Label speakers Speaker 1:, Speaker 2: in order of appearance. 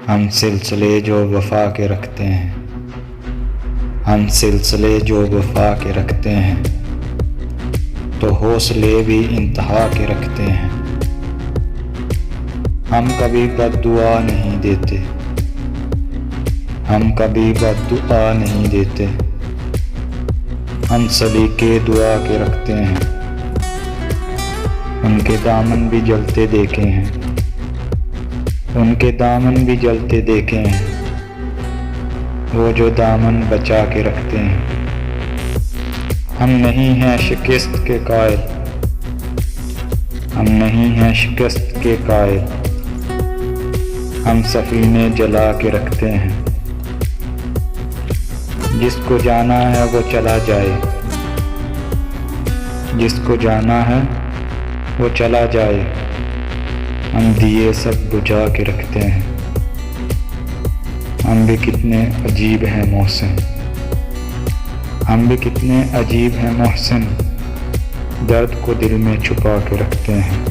Speaker 1: हम सिलसिले जो वफा के रखते हैं, हम सिलसिले जो वफा के रखते हैं, तो हौसले भी इंतहा के रखते हैं। हम कभी बद्दुआ नहीं देते, हम कभी बद्दुआ नहीं देते, हम सलीके दुआ के रखते हैं। उनके दामन भी जलते देखे हैं, उनके दामन भी जलते देखे हैं, वो जो दामन बचा के रखते हैं। हम नहीं हैं शिकस्त के कायल, हम नहीं हैं शिकस्त के कायल, हम सफीने जला के रखते हैं। जिसको जाना है वो चला जाए, जिसको जाना है वो चला जाए, हम दिए सब बुझा के रखते हैं। हम भी कितने अजीब हैं मोहसिन, हम भी कितने अजीब हैं मोहसिन, दर्द को दिल में छुपा के रखते हैं।